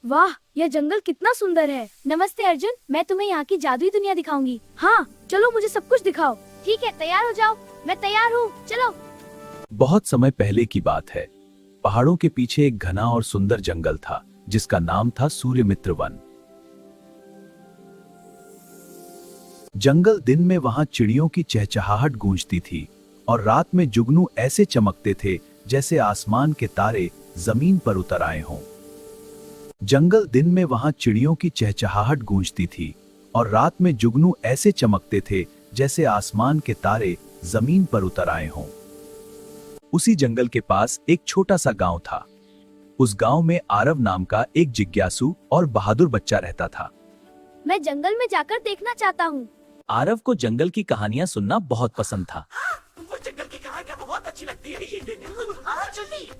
वाह, यह जंगल कितना सुंदर है। नमस्ते अर्जुन, मैं तुम्हें यहाँ की जादुई दुनिया दिखाऊंगी। हाँ चलो, मुझे सब कुछ दिखाओ। ठीक है, तैयार हो जाओ। मैं तैयार हूँ, चलो। बहुत समय पहले की बात है। पहाड़ों के पीछे एक घना और सुंदर जंगल था जिसका नाम था सूर्यमित्र वन। जंगल दिन में वहां चिड़ियों की चहचहाहट गूंजती थी और रात में जुगनू ऐसे चमकते थे जैसे आसमान के तारे जमीन पर उतर आए हों। जंगल दिन में वहां चिड़ियों की चहचहाहट गूंजती थी और रात में जुगनू ऐसे चमकते थे जैसे आसमान के तारे जमीन पर उतर आए हों। उसी जंगल के पास एक छोटा सा गांव था। उस गांव में आरव नाम का एक जिज्ञासु और बहादुर बच्चा रहता था। मैं जंगल में जाकर देखना चाहता हूँ। आरव को जंगल की कहानियां सुनना बहुत पसंद था। वो जंगल की कहानियां बहुत अच्छी लगती है।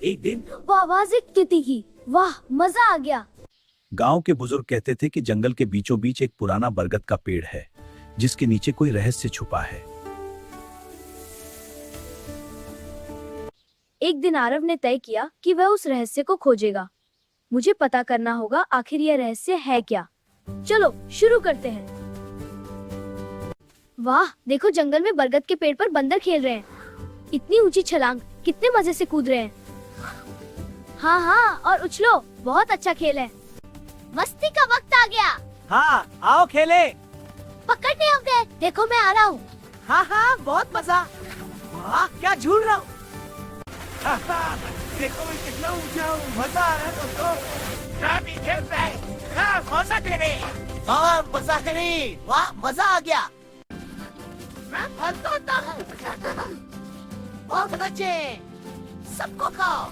एक दिन वो आवाज एक तिती की। वाह, मजा आ गया। गांव के बुजुर्ग कहते थे कि जंगल के बीचों बीच एक पुराना बरगद का पेड़ है जिसके नीचे कोई रहस्य छुपा है। एक दिन आरव ने तय किया कि वह उस रहस्य को खोजेगा। मुझे पता करना होगा आखिर यह रहस्य है क्या। चलो शुरू करते हैं। वाह, देखो जंगल में बरगद के पेड़ पर बंदर खेल रहे हैं। इतनी ऊंची छलांग, कितने मजे से कूद रहे हैं। हाँ हाँ, और उछलो, बहुत अच्छा खेल है। मस्ती का वक्त आ गया। हाँ, आओ खेले। पकड़ने हो गए, देखो मैं आ रहा हूँ। हाँ हाँ, बहुत मजा। वाह, क्या झूल रहा हूँ। देखो मैं कितना ऊंचा हूँ। मजा आ रहा है दोस्तों। मैं भी खेल रहा है। हाँ, मजा करे। हाँ, मजा करे। वाह, मजा आ गया। मैं फंसता हूँ। बहुत अच्छे। सबको खाओ।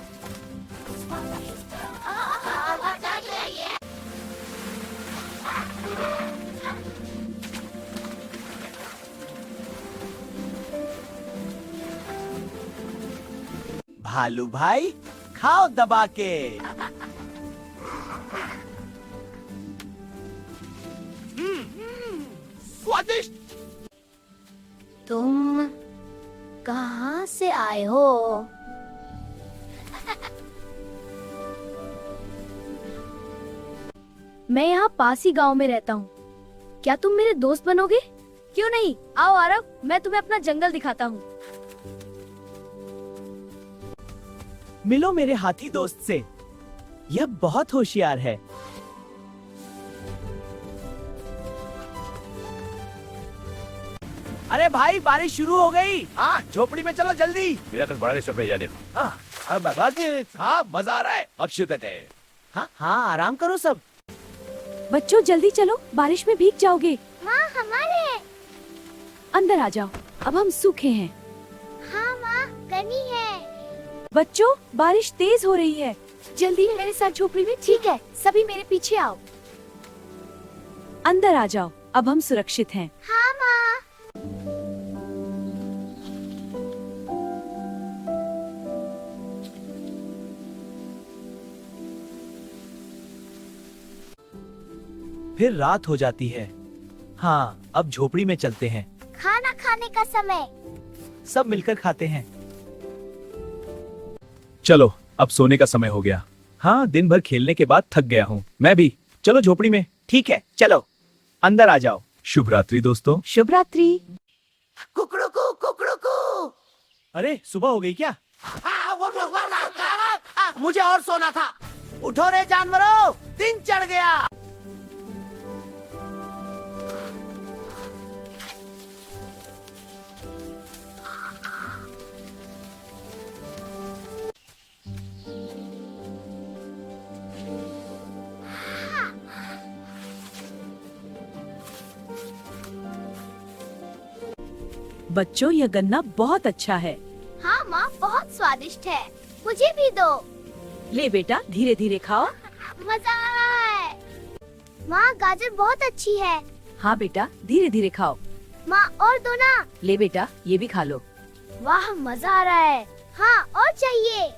भालू भाई, खाओ दबा के। स्वादिष्ट। तुम कहाँ से आए हो? मैं यहाँ पास ही गांव में रहता हूँ। क्या तुम मेरे दोस्त बनोगे? क्यों नहीं, आओ आरव, मैं तुम्हें अपना जंगल दिखाता हूँ। मिलो मेरे हाथी दोस्त से। यह बहुत होशियार है। अरे भाई, बारिश शुरू हो गई। हाँ, झोपड़ी में चलो जल्दी। मेरा तो बड़ा रिश्वत भेजा दे। हाँ, मजा आ रहा है। अच्छी है। हाँ हाँ, आराम करो सब। बच्चों जल्दी चलो, बारिश में भीग जाओगे। माँ, हमारे। अंदर आ जाओ, अब हम सूखे हैं। हाँ माँ, गर्मी है। बच्चों, बारिश तेज हो रही है, जल्दी मेरे साथ झोपड़ी में। ठीक है, सभी मेरे पीछे आओ। अंदर आ जाओ, अब हम सुरक्षित हैं। हाँ माँ। फिर रात हो जाती है। हाँ, अब झोपड़ी में चलते हैं। खाना खाने का समय। सब मिलकर खाते हैं। चलो, अब सोने का समय हो गया। हाँ, दिन भर खेलने के बाद थक गया हूँ। मैं भी। चलो झोपड़ी में। ठीक है, चलो अंदर आ जाओ। शुभ रात्रि दोस्तों। शुभ रात्रि। कुकड़ू कुकड़ू। अरे, सुबह हो गई क्या? मुझे और सोना था। उठो रे जानवरों, दिन चढ़ गया। बच्चों, यह गन्ना बहुत अच्छा है। हाँ माँ, बहुत स्वादिष्ट है। मुझे भी दो। ले बेटा, धीरे धीरे खाओ। मजा आ रहा है। माँ, गाजर बहुत अच्छी है। हाँ बेटा, धीरे धीरे खाओ। माँ, और दो ना। ले बेटा, ये भी खा लो। वाह, मजा आ रहा है। हाँ, और चाहिए।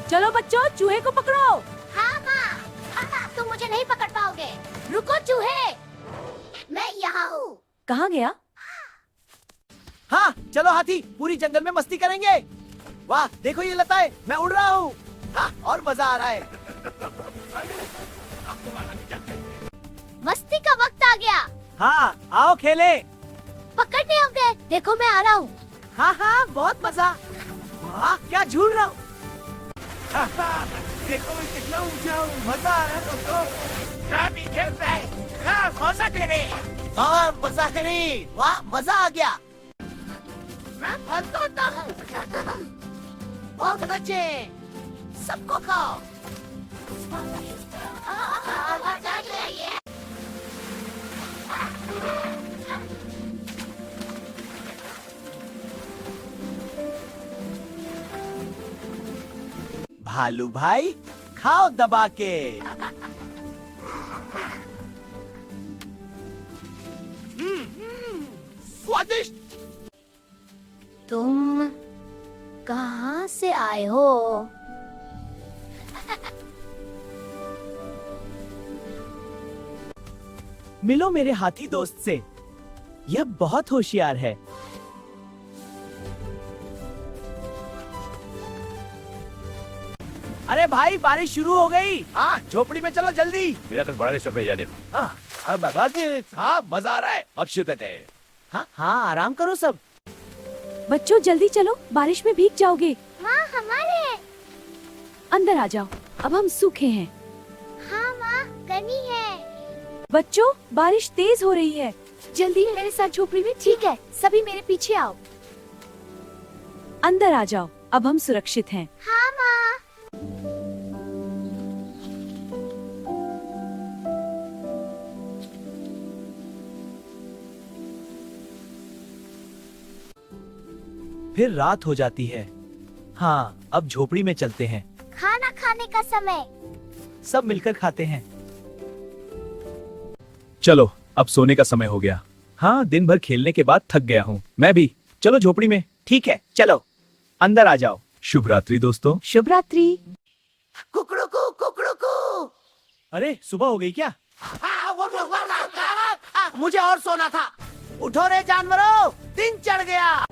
चलो बच्चों, चूहे को पकड़ो। हाँ माँ, तुम मुझे नहीं पकड़ पाओगे। रुको चूहे, मैं यहाँ हूँ। कहाँ गया? हाँ, चलो हाथी, पूरी जंगल में मस्ती करेंगे। वाह, देखो ये लताएं, मैं उड़ रहा हूँ। हाँ, और मजा आ रहा है। हाँ आओ खेले। पकड़ने होंगे, देखो मैं आ रहा हूँ। हाँ हाँ बहुत मजा। वाह क्या झूल रहा हूँ। देखो मैं कितना ऊंचा हूँ, मजा आ रहा है दोस्तों। काफी खेल रहा है। हाँ मजा करे। हाँ मजा करे। वाह मजा आ गया। मैं फंस होता हूँ। बहुत अच्छे, सबको खाओ। भालू भाई खाओ दबा के। स्वादिष्ट। तुम कहाँ से आए हो? मिलो मेरे हाथी दोस्त से, यह बहुत होशियार है। अरे भाई बारिश शुरू हो गई। हाँ झोपड़ी में चलो जल्दी। मेरा तो बड़ा रिश्ता भेजा दे। हाँ हाँ मजा आ रहा है। अब शुक्र है। हाँ हाँ आराम करो सब। बच्चों जल्दी चलो, बारिश में भीग जाओगे। माँ हमारे। अंदर आ जाओ, अब हम सूखे हैं। हाँ माँ गर्मी है। बच्चों बारिश तेज हो रही है, जल्दी मेरे साथ झोपड़ी में। ठीक है, सभी मेरे पीछे आओ। अंदर आ जाओ, अब हम सुरक्षित हैं। हाँ माँ। फिर रात हो जाती है। हाँ अब झोपड़ी में चलते हैं। खाना खाने का समय। सब मिलकर खाते हैं। चलो अब सोने का समय हो गया। हाँ दिन भर खेलने के बाद थक गया हूँ मैं भी। चलो झोपड़ी में। ठीक है चलो अंदर आ जाओ। शुभ रात्रि दोस्तों। शुभ रात्रि। कुकड़ू को। अरे सुबह हो गई क्या? मुझे और सोना था। उठो रे जानवरों, दिन चढ़ गया।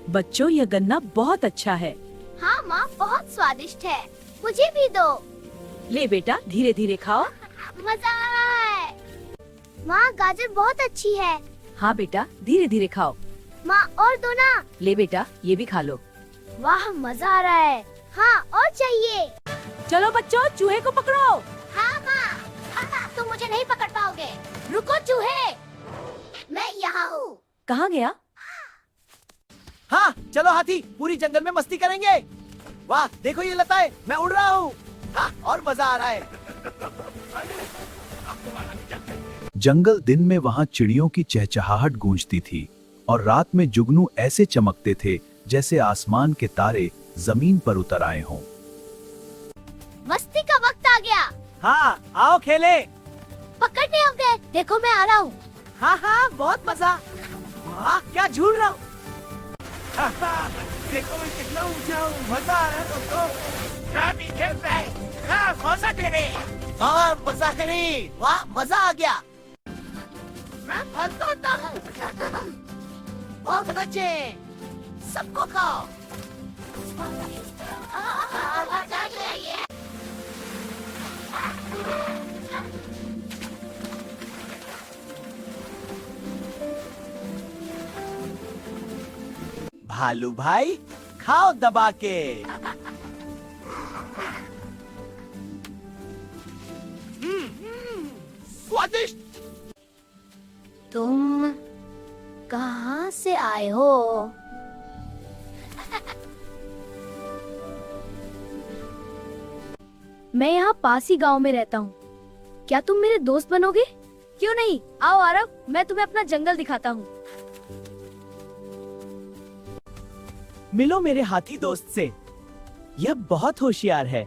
बच्चों यह गन्ना बहुत अच्छा है। हाँ माँ बहुत स्वादिष्ट है, मुझे भी दो। ले बेटा धीरे धीरे खाओ। मजा आ रहा है। माँ गाजर बहुत अच्छी है। हाँ बेटा धीरे धीरे खाओ। माँ और दो ना। ले बेटा ये भी खा लो। वाह मजा आ रहा है। हाँ और चाहिए। चलो बच्चों चूहे को पकड़ो। हाँ माँ, तुम मुझे नहीं पकड़ पाओगे। रुको चूहे, मैं यहाँ हूँ। कहाँ गया? हाँ चलो हाथी पूरी जंगल में मस्ती करेंगे। वाह देखो ये लताएं, मैं उड़ रहा हूँ। हाँ और मजा आ रहा है। जंगल दिन में वहां चिड़ियों की चहचहाहट गूंजती थी और रात में जुगनू ऐसे चमकते थे जैसे आसमान के तारे जमीन पर उतर आए हों। मस्ती का वक्त आ गया। हाँ आओ खेले। पकड़ने होंगे, देखो मैं आ रहा हूँ। हाँ हाँ बहुत मजा। वाह क्या झूल रहा हूँ। देखो मैं कितना ऊंचा हूँ, मजा आ रहा है दोस्तों। काफी खेल रहा है। हाँ मजा करे। हाँ मजा करे। वाह मजा आ गया। मैं फंस होता हूँ। बहुत अच्छे, सबको खाओ। भालू भाई खाओ दबा के। स्वादिष्ट। तुम कहाँ से आए हो? मैं यहाँ पास ही गांव में रहता हूँ, क्या तुम मेरे दोस्त बनोगे? क्यों नहीं, आओ आरव, मैं तुम्हें अपना जंगल दिखाता हूँ। मिलो मेरे हाथी दोस्त से, यह बहुत होशियार है।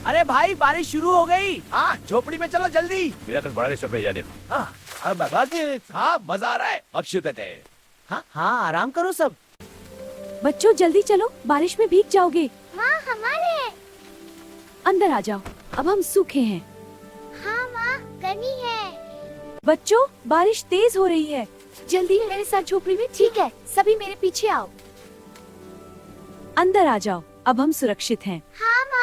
अरे भाई बारिश शुरू हो गई। हाँ झोपड़ी में चलो जल्दी। मेरा तो बड़ा रिश्ता भेजा दे। हाँ हाँ मजा आ रहा है। अब शुक्र है। हाँ हाँ आराम करो सब। बच्चों जल्दी चलो, बारिश में भीग जाओगे। माँ हमारे। अंदर आ जाओ, अब हम सूखे हैं। हाँ माँ, गर्मी है। बच्चों बारिश तेज हो रही है, जल्दी मेरे साथ झोपड़ी में। ठीक है, सभी मेरे पीछे आओ। अंदर आ जाओ, अब हम सुरक्षित हैं। हाँ माँ।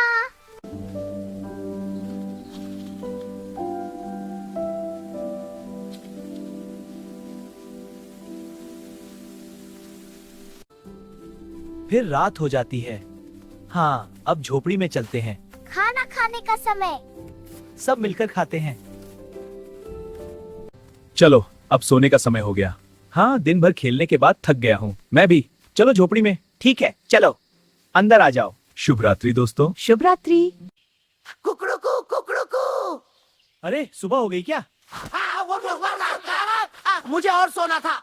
फिर रात हो जाती है। हाँ, अब झोपड़ी में चलते हैं। खाना खाने का समय। सब मिलकर खाते हैं। चलो अब सोने का समय हो गया। हाँ, दिन भर खेलने के बाद थक गया हूँ। मैं भी। चलो झोपड़ी में। ठीक है, चलो अंदर आ जाओ। शुभ रात्रि दोस्तों। शुभ रात्रि। कुकड़ुकू कुकड़ुकू। अरे सुबह हो गई क्या? मुझे और सोना था।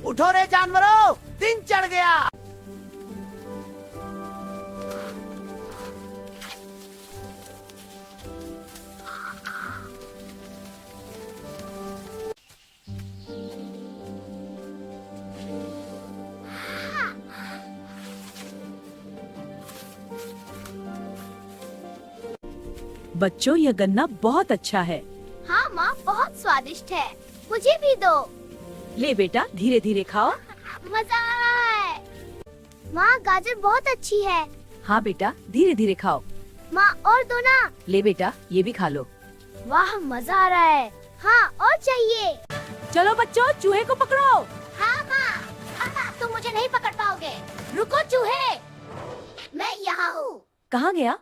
उठो रे जानवरों, दिन चढ़ गया। बच्चों यह गन्ना बहुत अच्छा है। हाँ माँ, बहुत स्वादिष्ट है। मुझे भी दो। ले बेटा, धीरे धीरे खाओ। मजा आ रहा है। माँ गाजर बहुत अच्छी है। हाँ बेटा, धीरे धीरे खाओ। माँ और दो ना। ले बेटा, ये भी खा लो। वाह मजा आ रहा है। हाँ और चाहिए। चलो बच्चों, चूहे को पकड़ो। हाँ माँ, तुम मुझे नहीं पकड़ पाओगे। रुको चूहे, मैं यहाँ हूँ। कहाँ गया?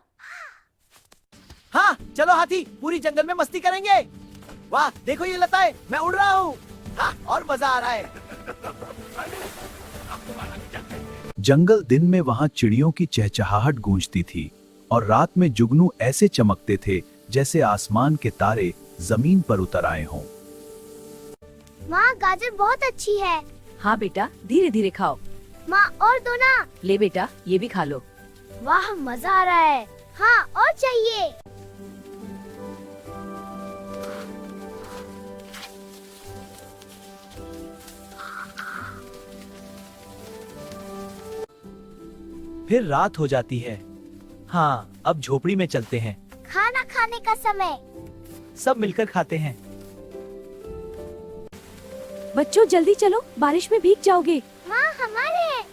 हाँ चलो हाथी, पूरी जंगल में मस्ती करेंगे। वाह देखो ये लताएं, मैं उड़ रहा हूँ। हाँ, और मजा आ रहा है। जंगल दिन में वहां चिड़ियों की चहचहाहट गूंजती थी और रात में जुगनू ऐसे चमकते थे जैसे आसमान के तारे जमीन पर उतर आए हों। माँ गाजर बहुत अच्छी है। हाँ बेटा, धीरे धीरे खाओ। माँ और दो ना। ले बेटा, ये भी खा लो। वाह मजा आ रहा है। हाँ और चाहिए। फिर रात हो जाती है। हाँ, अब झोपड़ी में चलते हैं। खाना खाने का समय। सब मिलकर खाते हैं। बच्चों जल्दी चलो, बारिश में भीग जाओगे। माँ हमारे।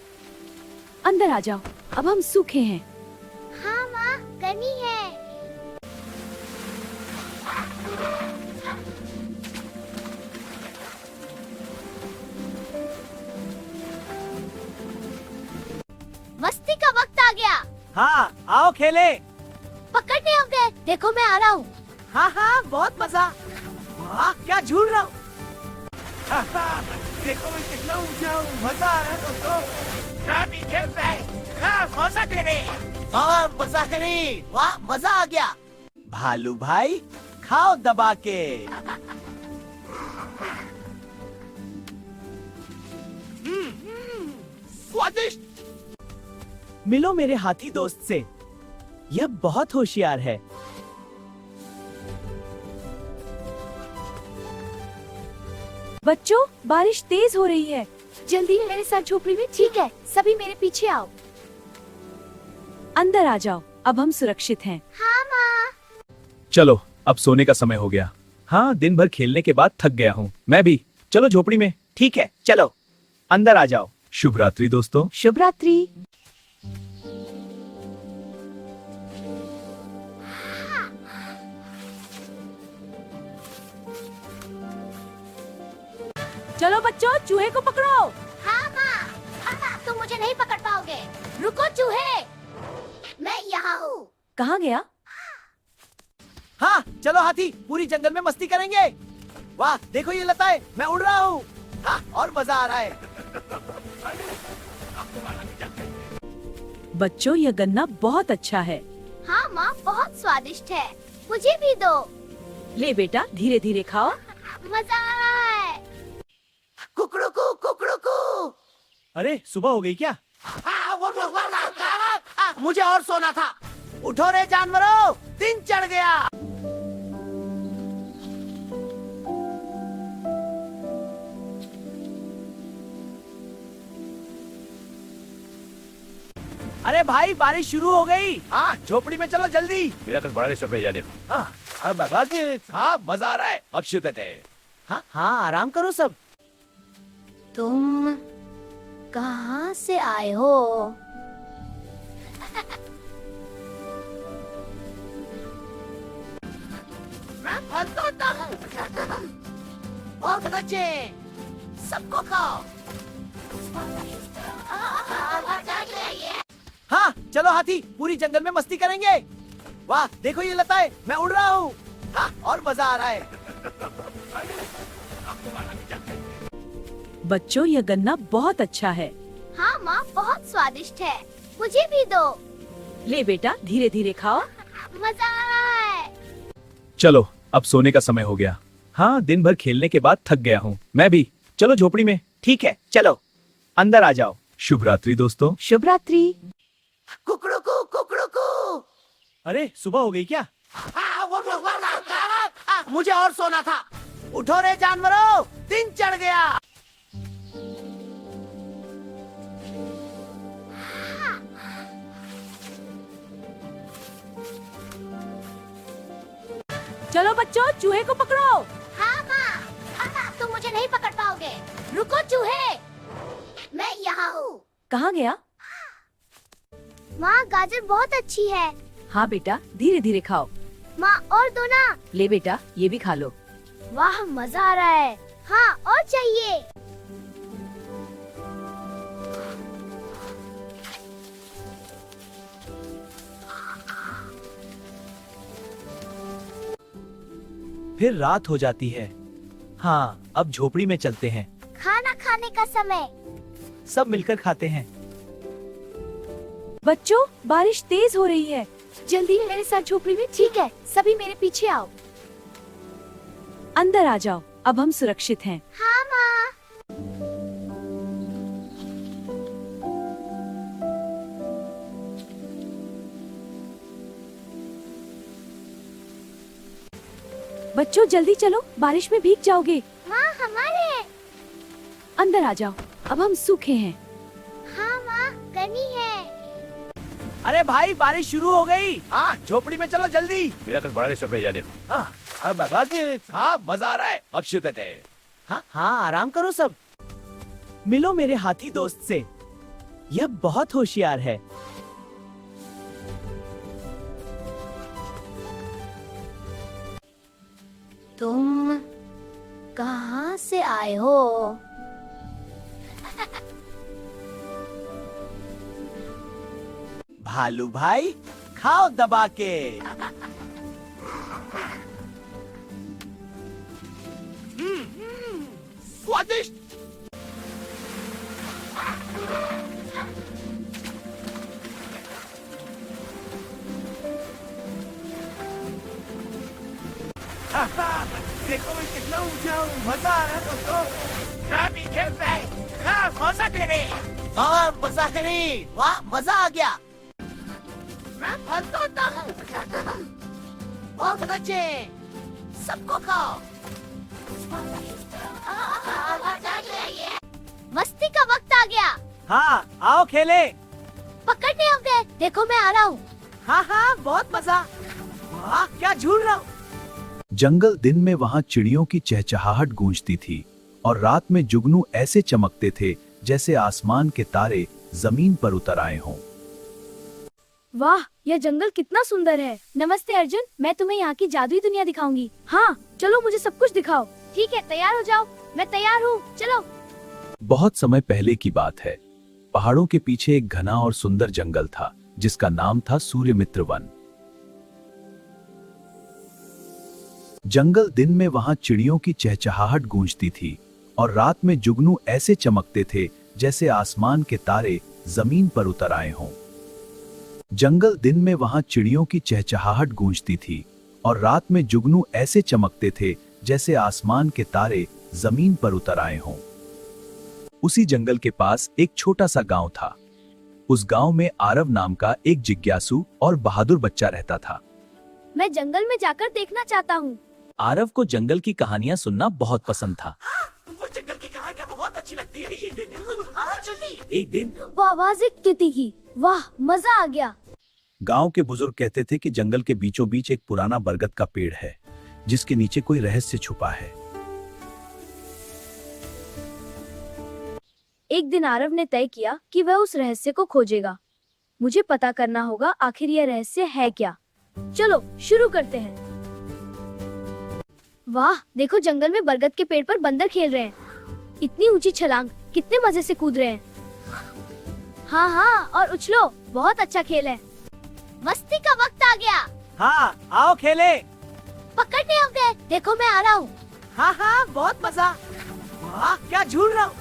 अंदर आ जाओ, अब हम सूखे हैं। हाँ माँ, गर्मी है। मस्ती का वक्त आ गया। हाँ आओ खेले। पकड़ने होंगे। देखो मैं आ रहा हूँ। हाँ हाँ, बहुत मजा। वाह क्या झूल रहा हूँ। देखो मैं कितना ऊंचा हूँ। मजा आ रहा है दोस्तों। मैं भी खेल रहा है। हाँ, मजा करे। हाँ मजा करे। वाह मजा आ गया। भालू भाई खाओ दबा के। स्वादिष्ट। मिलो मेरे हाथी दोस्त से। यह बहुत होशियार है। बच्चों बारिश तेज हो रही है, जल्दी मेरे साथ झोपड़ी में। ठीक है, सभी मेरे पीछे आओ। अंदर आ जाओ, अब हम सुरक्षित हैं। हाँ माँ। चलो अब सोने का समय हो गया। हाँ, दिन भर खेलने के बाद थक गया हूँ। मैं भी। चलो झोपड़ी में। ठीक है, चलो अंदर आ जाओ। शुभ रात्रि दोस्तों। शुभ रात्रि। चलो बच्चों, चूहे को पकड़ो। हाँ माँ, तुम मुझे नहीं पकड़ पाओगे। रुको चूहे, मैं यहाँ हूँ। कहाँ गया? हाँ चलो हाथी, पूरी जंगल में मस्ती करेंगे। वाह देखो ये लताएं, मैं उड़ रहा हूँ। हाँ, और मजा आ रहा है। बच्चों यह गन्ना बहुत अच्छा है। हाँ माँ, बहुत स्वादिष्ट है। मुझे भी दो। ले बेटा, धीरे धीरे खाओ। मजा आ रहा है। कुकड़ुकू कुकड़ुकू। अरे सुबह हो गई क्या? मुझे और सोना था। उठो रे जानवरों, दिन चढ़ गया। अरे भाई बारिश शुरू हो गई। हाँ झोपड़ी में चलो जल्दी। मेरा कुछ बड़ा रिश्ता जाने। हाँ मजा आ रहा है। अब शुरू थे। हाँ हाँ आराम करो सब। तुम कहाँ से आए हो? मैं फल तोड़ता हूँ। बहुत अच्छे, सबको खाओ। हाँ चलो हाथी पूरी जंगल में मस्ती करेंगे। वाह देखो ये लताएं, मैं उड़ रहा हूँ। हाँ और मजा आ रहा है। बच्चों यह गन्ना बहुत अच्छा है। हाँ माँ बहुत स्वादिष्ट है, मुझे भी दो। ले बेटा धीरे धीरे खाओ। मजा आ रहा है। चलो अब सोने का समय हो गया। हाँ दिन भर खेलने के बाद थक गया हूँ। मैं भी। चलो झोपड़ी में। ठीक है चलो अंदर आ जाओ। शुभ रात्रि दोस्तों। शुभ रात्रि। कुकड़ू कुकड़ू। अरे सुबह हो गई क्या? मुझे और सोना था। उठो रे जानवरों, दिन चढ़ गया। चलो बच्चों चूहे को पकड़ो। हाँ माँ, तुम मुझे नहीं पकड़ पाओगे। रुको चूहे, मैं यहाँ हूँ। कहाँ गया? माँ गाजर बहुत अच्छी है। हाँ बेटा धीरे धीरे खाओ। माँ और दो ना। ले बेटा ये भी खा लो। वाह मजा आ रहा है। हाँ और चाहिए। फिर रात हो जाती है। हाँ अब झोपड़ी में चलते हैं। खाना खाने का समय। सब मिलकर खाते हैं। बच्चों बारिश तेज हो रही है, जल्दी मेरे साथ झोपड़ी में। ठीक है सभी मेरे पीछे आओ। अंदर आ जाओ, अब हम सुरक्षित हैं। हाँ माँ। बच्चों जल्दी चलो, बारिश में भीग जाओगे। माँ हमारे। अंदर आ जाओ, अब हम सूखे हैं। हाँ माँ गर्मी है। अरे भाई बारिश शुरू हो गई। हाँ झोपड़ी में चलो जल्दी। मेरा कुछ बड़ा रिश्ता जाने। हाँ मजा आ रहा है। अब शुरू थे। हाँ हाँ आराम करो सब। मिलो मेरे हाथी दोस्त से, यह बहुत होशियार है। तुम कहाँ से आए हो? भालू भाई खाओ दबा के। स्वादिष्ट। देखो मैं कितना ऊंचा हूँ। मजा आ रहा है दोस्तों। मैं भी खेल रहा है। हाँ मजा करे। हाँ मजा करे। वाह मजा आ गया। मैं फल तोड़ता हूँ। बहुत अच्छे, सबको खाओ। मस्ती का वक्त आ गया। हाँ आओ खेले। पकड़ने हो गए, देखो मैं आ रहा हूँ। हाँ हाँ बहुत मजा। वाह क्या झूल रहा हूँ। जंगल दिन में वहां चिड़ियों की चहचहाहट गूंजती थी और रात में जुगनू ऐसे चमकते थे जैसे आसमान के तारे जमीन पर उतर आए हों। वाह यह जंगल कितना सुंदर है। नमस्ते अर्जुन, मैं तुम्हें यहाँ की जादुई दुनिया दिखाऊंगी। हाँ चलो मुझे सब कुछ दिखाओ। ठीक है तैयार हो जाओ। मैं तैयार हूँ, चलो। बहुत समय पहले की बात है। पहाड़ों के पीछे एक घना और सुंदर जंगल था जिसका नाम था सूर्यमित्र वन। जंगल दिन में वहां चिड़ियों की चहचहाहट गूंजती थी और रात में जुगनू ऐसे चमकते थे जैसे आसमान के तारे जमीन पर उतर आए हों। जंगल दिन में वहां चिड़ियों की चहचहाहट गूंजती थी और रात में जुगनू ऐसे चमकते थे जैसे आसमान के तारे जमीन पर उतर आए हों। उसी जंगल के पास एक छोटा सा गांव था। उस गांव में आरव नाम का एक जिज्ञासु और बहादुर बच्चा रहता था। मैं जंगल में जाकर देखना चाहता हूँ। आरव को जंगल की कहानियां सुनना बहुत पसंद था। वो जंगल की कहानियां बहुत अच्छी लगती है। एक दिन वो आवाज एक तिती की। वाह, मजा आ गया। गांव के बुजुर्ग कहते थे कि जंगल के बीचों बीच एक पुराना बरगद का पेड़ है जिसके नीचे कोई रहस्य छुपा है। एक दिन आरव ने तय किया कि वह उस रहस्य को खोजेगा। मुझे पता करना होगा आखिर यह रहस्य है क्या। चलो शुरू करते हैं। वाह, देखो जंगल में बरगद के पेड़ पर बंदर खेल रहे हैं। इतनी ऊंची छलांग, कितने मजे से कूद रहे हैं। हाँ हाँ, और उछलो, बहुत अच्छा खेल है। मस्ती का वक्त आ गया। हाँ, आओ खेले। पकड़ने हो गए, देखो मैं आ रहा हूँ। हाँ हाँ, बहुत मजा। वाह, क्या झूल रहा हूँ।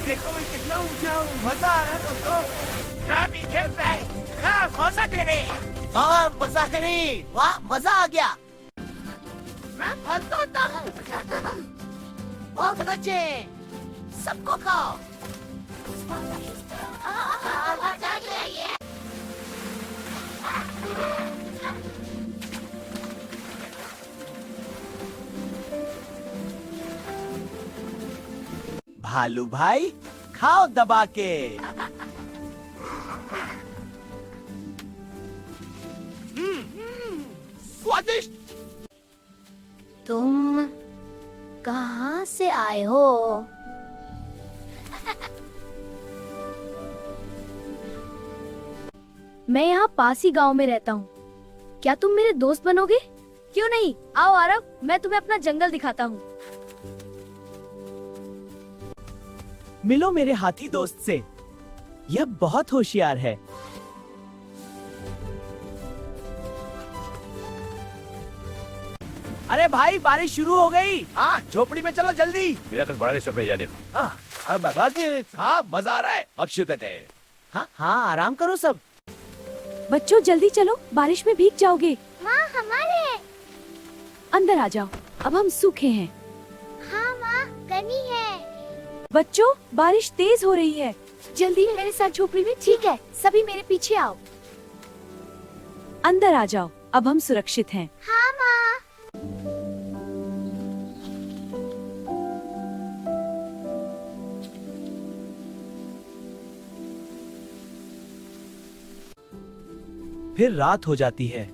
देखो मैं कितना ऊंचा हूँ, मजा आ रहा है दोस्तों। मैं भी खेल रहा है। हाँ, मजा करे। हाँ, मजा करे। वाह, मजा आ गया। मैं फंसता हूँ। बहुत अच्छे, सबको खाओ। भालू भाई, खाओ दबा के। स्वादिष्ट। तुम कहाँ से आए हो? मैं यहाँ पास ही गांव में रहता हूँ। क्या तुम मेरे दोस्त बनोगे? क्यों नहीं, आओ आरव, मैं तुम्हें अपना जंगल दिखाता हूँ। मिलो मेरे हाथी दोस्त से। यह बहुत होशियार है। अरे भाई, बारिश शुरू हो गई। हाँ, झोपड़ी में चलो जल्दी। मेरा तो बड़ा रिश्ता भेजा दे। हाँ, मजा आ रहा है। अब शुक्र है। हाँ हाँ, आराम करो सब। बच्चों जल्दी चलो, बारिश में भीग जाओगे। माँ हमारे। अंदर आ जाओ, अब हम सूखे हैं। हाँ माँ, गर्मी है। बच्चों बारिश तेज हो रही है, जल्दी मेरे साथ झोपड़ी में। ठीक है, सभी मेरे पीछे आओ। अंदर आ जाओ, अब हम सुरक्षित हैं। हाँ माँ। फिर रात हो जाती है।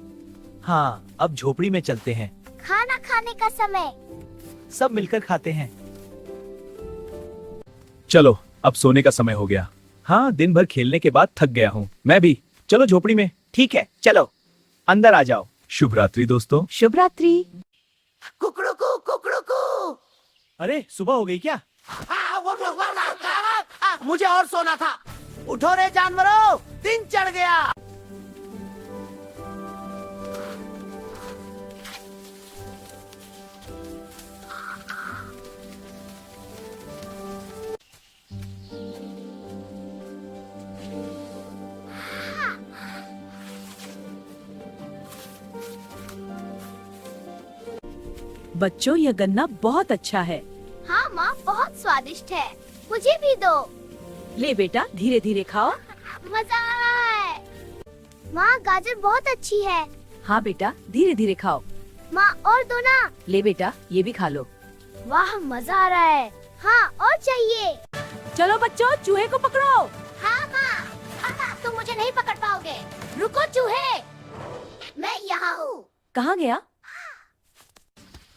हाँ, अब झोपड़ी में चलते हैं। खाना खाने का समय। सब मिलकर खाते हैं। चलो, अब सोने का समय हो गया। हाँ, दिन भर खेलने के बाद थक गया हूँ। मैं भी। चलो झोपड़ी में। ठीक है, चलो अंदर आ जाओ। शुभ रात्रि दोस्तों। शुभ रात्रि। कुकड़ू कुकड़ू। अरे सुबह हो गई क्या? मुझे और सोना था। उठो रे जानवरों, दिन चढ़ गया। बच्चों यह गन्ना बहुत अच्छा है। हाँ माँ, बहुत स्वादिष्ट है। मुझे भी दो। ले बेटा, धीरे धीरे खाओ। मजा आ रहा है। माँ, गाजर बहुत अच्छी है। हाँ बेटा, धीरे धीरे खाओ। माँ, और दो ना। ले बेटा, ये भी खा लो। वाह, मजा आ रहा है। हाँ, और चाहिए। चलो बच्चों, चूहे को पकड़ो। हाँ माँ, तुम मुझे नहीं पकड़ पाओगे। रुको चूहे, मैं यहाँ हूँ। कहाँ गया?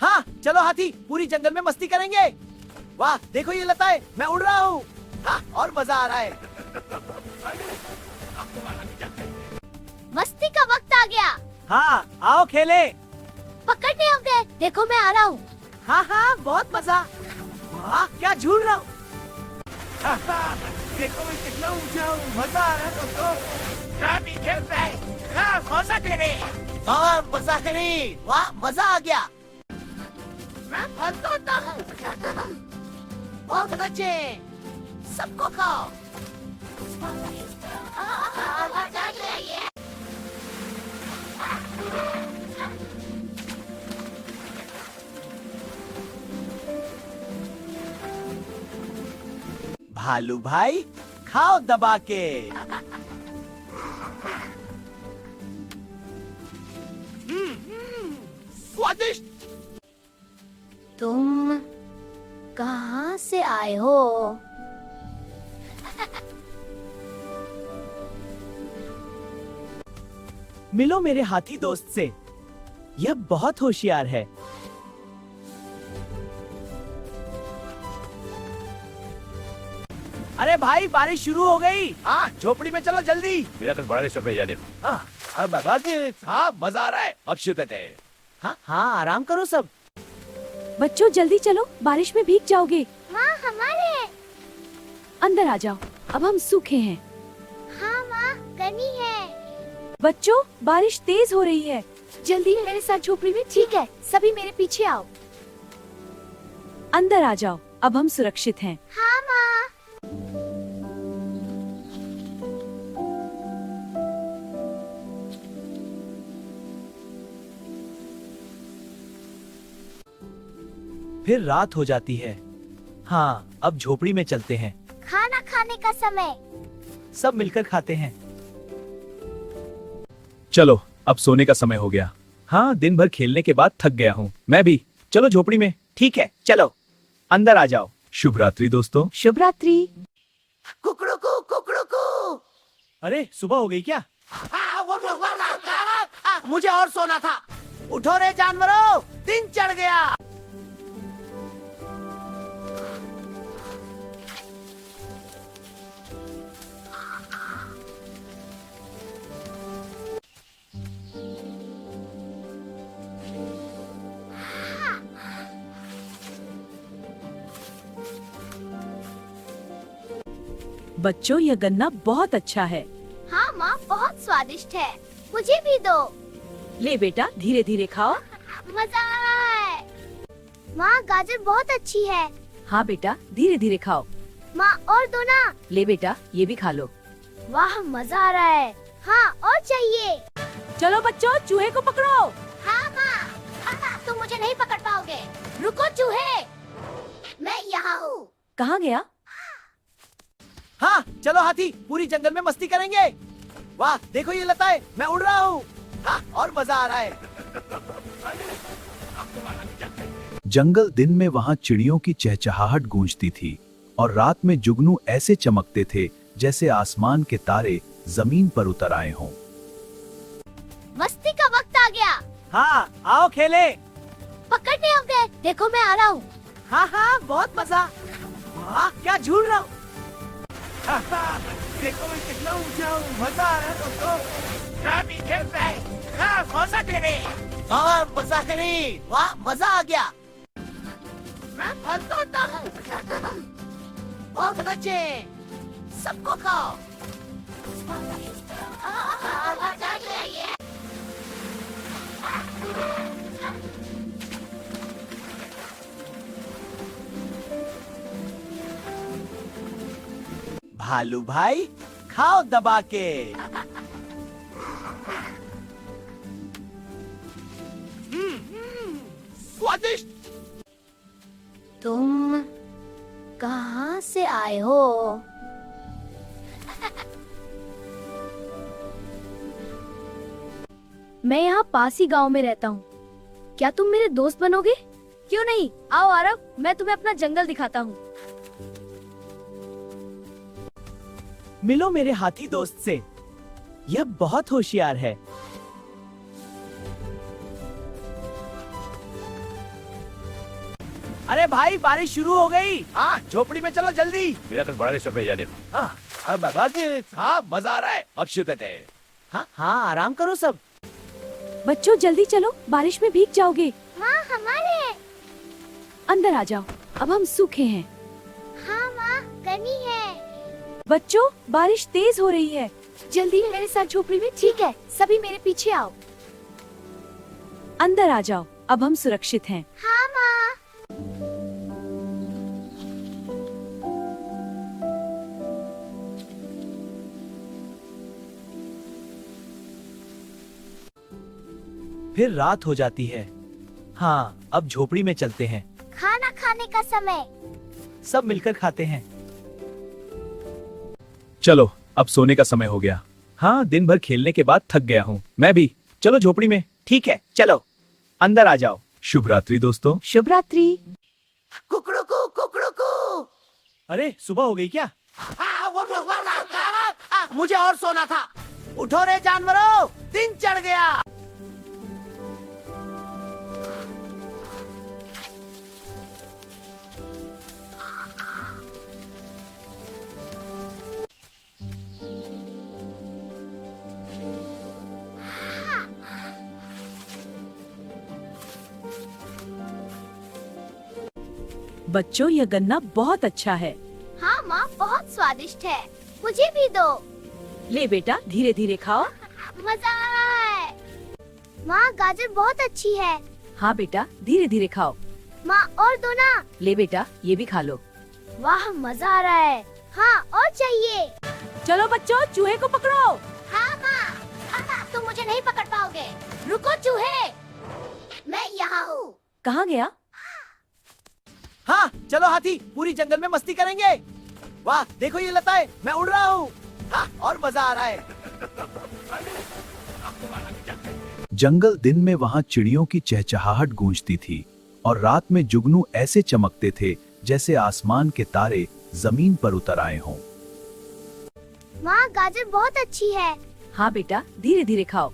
हाँ, चलो हाथी, पूरी जंगल में मस्ती करेंगे। वाह, देखो ये लताएं, मैं उड़ रहा हूँ। हाँ, और मजा आ रहा है। मस्ती का वक्त आ गया। हाँ, आओ खेले। पकड़ने हो गए, देखो मैं आ रहा हूँ। हाँ हाँ, बहुत मजा। वाह, क्या झूल रहा हूँ। देखो मैं कितना ऊंचा हूँ, मजा आ रहा है दोस्तों। मैं भी खेल रहा है। हाँ, मजा करे। हाँ, मजा करे। वाह, मजा आ गया। मैं फंसता हूँ। बहुत अच्छे, सबको खाओ। भालू भाई, खाओ दबा के। स्वादिष्ट। तुम कहाँ से आए हो? मिलो मेरे हाथी दोस्त से, यह बहुत होशियार है। अरे भाई बारिश शुरू हो गई। हाँ झोपड़ी में चलो जल्दी। मेरा तो बड़ा रिश्ता भेजा दे। हाँ हाँ मजा आ रहा है। अब शुक्र है। हाँ हाँ आराम करो सब। बच्चों जल्दी चलो, बारिश में भीग जाओगे। माँ हमारे। अंदर आ जाओ, अब हम सूखे हैं। हाँ माँ गर्मी है। बच्चों बारिश तेज हो रही है, जल्दी मेरे साथ झोपड़ी में। ठीक है, सभी मेरे पीछे आओ। अंदर आ जाओ, अब हम सुरक्षित हैं। हाँ माँ। फिर रात हो जाती है। हाँ अब झोपड़ी में चलते हैं। खाना खाने का समय। सब मिलकर खाते हैं। चलो अब सोने का समय हो गया। हाँ दिन भर खेलने के बाद थक गया हूँ मैं भी। चलो झोपड़ी में। ठीक है चलो अंदर आ जाओ। शुभ रात्रि दोस्तों। शुभ रात्रि। कुकड़ू कुकड़ू। अरे सुबह हो गई क्या? मुझे और सोना था। उठो रे जानवरों, दिन चढ़ गया। बच्चों ये गन्ना बहुत अच्छा है। हाँ माँ बहुत स्वादिष्ट है, मुझे भी दो। ले बेटा धीरे धीरे खाओ। मजा आ रहा है। माँ गाजर बहुत अच्छी है। हाँ बेटा धीरे धीरे खाओ। माँ और दो ना। ले बेटा ये भी खा लो। वाह मजा आ रहा है। हाँ और चाहिए। चलो बच्चों चूहे को पकड़ो। हाँ माँ तुम मुझे नहीं पकड़ पाओगे। रुको चूहे, मैं यहाँ हूँ। कहाँ गया? हाँ चलो हाथी पूरी जंगल में मस्ती करेंगे। वाह देखो ये लताएं, मैं उड़ रहा हूँ। हाँ और मजा आ रहा है। जंगल दिन में वहां चिड़ियों की चहचहाहट गूंजती थी और रात में जुगनू ऐसे चमकते थे जैसे आसमान के तारे जमीन पर उतर आए हों। मस्ती का वक्त आ गया। हाँ आओ खेले। पकड़ने हम गए, देखो मैं आ रहा हूँ। हाँ हाँ बहुत मजा। वाह क्या झूल रहा हूँ। देखो मैं कितना ऊंचा हूँ। मजा आ रहा है दोस्तों। मैं भी खेल रहा है। हाँ मजा करे। और मजा करे। वाह मजा आ गया। मैं फंसता हूँ। बहुत अच्छे, सबको खाओ। भालू भाई खाओ दबा के। स्वादिष्ट। तुम कहाँ से आए हो? मैं यहाँ पास ही गांव में रहता हूँ। क्या तुम मेरे दोस्त बनोगे? क्यों नहीं, आओ आरव, मैं तुम्हें अपना जंगल दिखाता हूँ। मिलो मेरे हाथी दोस्त से, यह बहुत होशियार है। अरे भाई बारिश शुरू हो गई। हाँ झोपड़ी में चलो जल्दी। मेरा तो बड़ा रिश्ता भेजा दे। हाँ हाँ मजा आ रहा है। अब शुक्र है। हाँ हाँ आराम करो सब। बच्चों जल्दी चलो, बारिश में भीग जाओगे। माँ हमारे। अंदर आ जाओ, अब हम सूखे हैं। हाँ माँ गर्मी है। बच्चों बारिश तेज हो रही है, जल्दी मेरे साथ झोपड़ी में। ठीक है, सभी मेरे पीछे आओ। अंदर आ जाओ, अब हम सुरक्षित हैं। हाँ माँ। फिर रात हो जाती है। हाँ अब झोपड़ी में चलते हैं। खाना खाने का समय। सब मिलकर खाते हैं। चलो अब सोने का समय हो गया। हाँ दिन भर खेलने के बाद थक गया हूँ मैं भी। चलो झोपड़ी में। ठीक है चलो अंदर आ जाओ। शुभ रात्रि दोस्तों। शुभ रात्रि। कुकड़ू को। अरे सुबह हो गई क्या? मुझे और सोना था। उठो रे जानवरों, दिन चढ़ गया। बच्चों ये गन्ना बहुत अच्छा है। हाँ माँ, बहुत स्वादिष्ट है, मुझे भी दो। ले बेटा, धीरे धीरे खाओ। मजा आ रहा है। माँ, गाजर बहुत अच्छी है। हाँ बेटा, धीरे धीरे खाओ। माँ, और दो ना। ले बेटा, ये भी खा लो। वाह, मजा आ रहा है। हाँ, और चाहिए। चलो बच्चों, चूहे को पकड़ो। हाँ माँ, तुम मुझे नहीं पकड़ पाओगे। रुको चूहे, मैं यहाँ हूँ। कहाँ गया? हाँ, चलो हाथी, पूरी जंगल में मस्ती करेंगे। वाह, देखो ये लताएं, मैं उड़ रहा हूँ। हाँ, और मजा आ रहा है। जंगल दिन में वहां चिड़ियों की चहचहाहट गूंजती थी और रात में जुगनू ऐसे चमकते थे जैसे आसमान के तारे जमीन पर उतर आए हों। माँ, गाजर बहुत अच्छी है। हाँ बेटा, धीरे धीरे खाओ।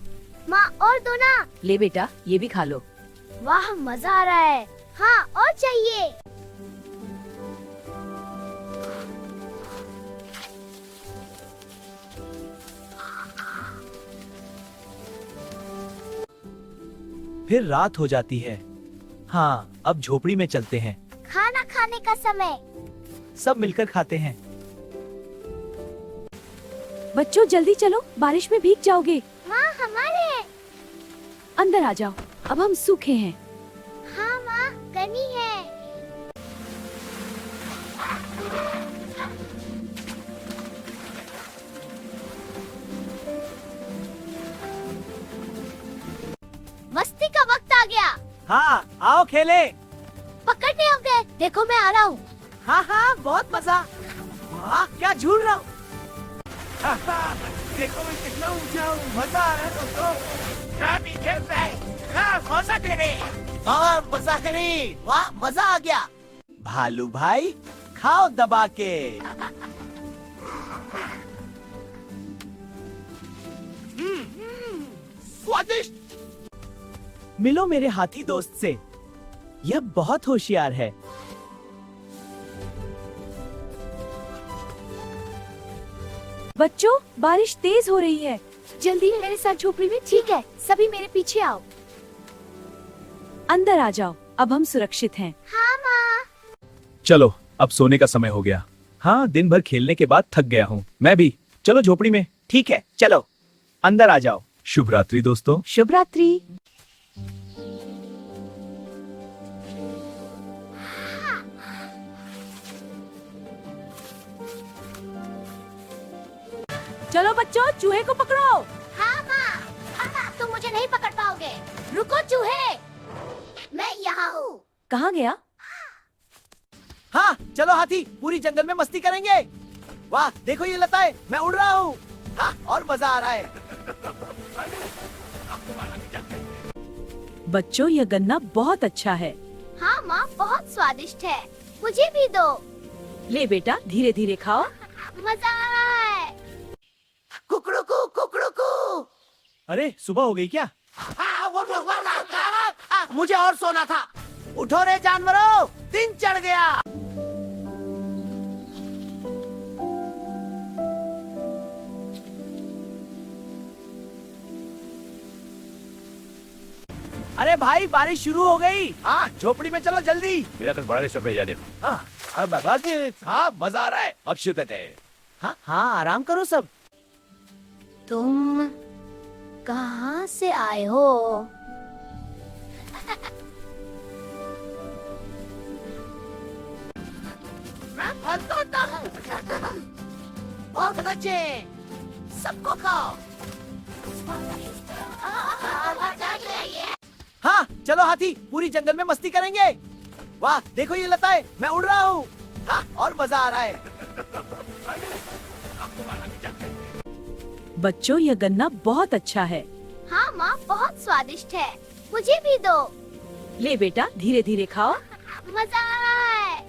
माँ, और दो ना। ले बेटा, ये भी खा लो। वाह, मजा आ रहा है। हाँ, और चाहिए। फिर रात हो जाती है। हाँ, अब झोपड़ी में चलते हैं। खाना खाने का समय। सब मिलकर खाते हैं। बच्चों जल्दी चलो, बारिश में भीग जाओगे। माँ, हमारे। अंदर आ जाओ, अब हम सूखे हैं। हाँ माँ, गर्मी है। मस्ती का वक्त आ गया। हाँ, आओ खेले। पकड़ने हम गए। देखो, मैं आ रहा हूँ। हाँ हाँ, बहुत मजा। वाह, क्या झूल रहा हूँ। देखो मैं कितना ऊंचा हूँ। मजा आ रहा है दोस्तों। क्या भी खेल रहे हैं। हाँ, मजा करे। और मजा करे। वाह, मजा आ गया। भालू भाई, खाओ दबा के। स्वादिष्ट। मिलो मेरे हाथी दोस्त से। यह बहुत होशियार है। बच्चों, बारिश तेज हो रही है। जल्दी मेरे साथ झोपड़ी में। ठीक है, सभी मेरे पीछे आओ। अंदर आ जाओ, अब हम सुरक्षित हैं। हाँ माँ। चलो, अब सोने का समय हो गया। हाँ, दिन भर खेलने के बाद थक गया हूँ। मैं भी। चलो झोपड़ी में। ठीक है, चलो अंदर आ जाओ। शुभ रात्रि दोस्तों। शुभ रात्रि। चलो बच्चों, चूहे को पकड़ो। हाँ माँ, तुम मुझे नहीं पकड़ पाओगे। रुको चूहे, मैं यहाँ हूँ। कहाँ गया? हाँ, चलो हाथी, पूरी जंगल में मस्ती करेंगे। वाह, देखो ये लताएं, मैं उड़ रहा हूँ। हाँ, और मजा आ रहा है। बच्चों ये गन्ना बहुत अच्छा है। हाँ माँ, बहुत स्वादिष्ट है, मुझे भी दो। ले बेटा, धीरे धीरे खाओ। मजा आ रहा है। कुकड़ुकू कुकड़ुकू। अरे, सुबह हो गई क्या? मुझे और सोना था। उठो रे जानवरों, दिन चढ़ गया। अरे भाई, बारिश शुरू हो गई। हाँ, झोपड़ी में चलो जल्दी। मेरा कल बड़ा रिश्ता जाने। हाँ, हाँ, मजा आ रहा है। अब शुद्ध है। हाँ हाँ, आराम करो सब। तुम कहाँ से आए हो? मैं फल तोड़ता हूँ। बहुत अच्छे, सबको खाओ। हाँ, चलो हाथी, पूरी जंगल में मस्ती करेंगे। वाह, देखो ये लताएं, मैं उड़ रहा हूँ। हाँ, और मजा आ रहा है। बच्चों ये गन्ना बहुत अच्छा है। हाँ माँ, बहुत स्वादिष्ट है, मुझे भी दो। ले बेटा, धीरे धीरे खाओ। मजा आ रहा है।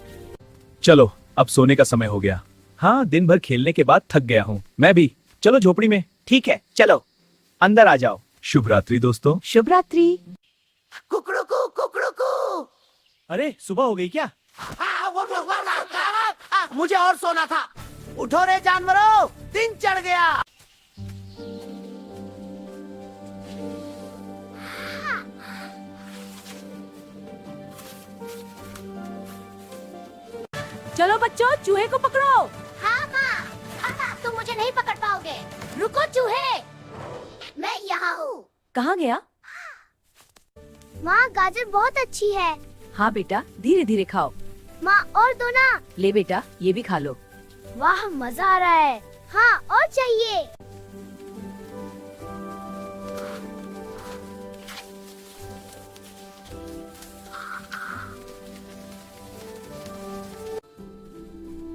चलो, अब सोने का समय हो गया। हाँ, दिन भर खेलने के बाद थक गया हूँ। मैं भी। चलो झोपड़ी में। ठीक है, चलो अंदर आ जाओ। शुभ रात्रि दोस्तों। शुभ रात्रि। कुकड़ुकू कुकड़ुकू। अरे सुबह हो गई क्या? मुझे और सोना था। उठो रे जानवरों, दिन चढ़ गया। चलो बच्चों, चूहे को पकड़ो। हाँ माँ, तुम मुझे नहीं पकड़ पाओगे। रुको चूहे, मैं यहाँ हूँ। कहाँ गया? माँ गाजर बहुत अच्छी है। हाँ बेटा, धीरे धीरे खाओ। माँ और दो ना। ले बेटा, ये भी खा लो। वाह मजा आ रहा है। हाँ और चाहिए।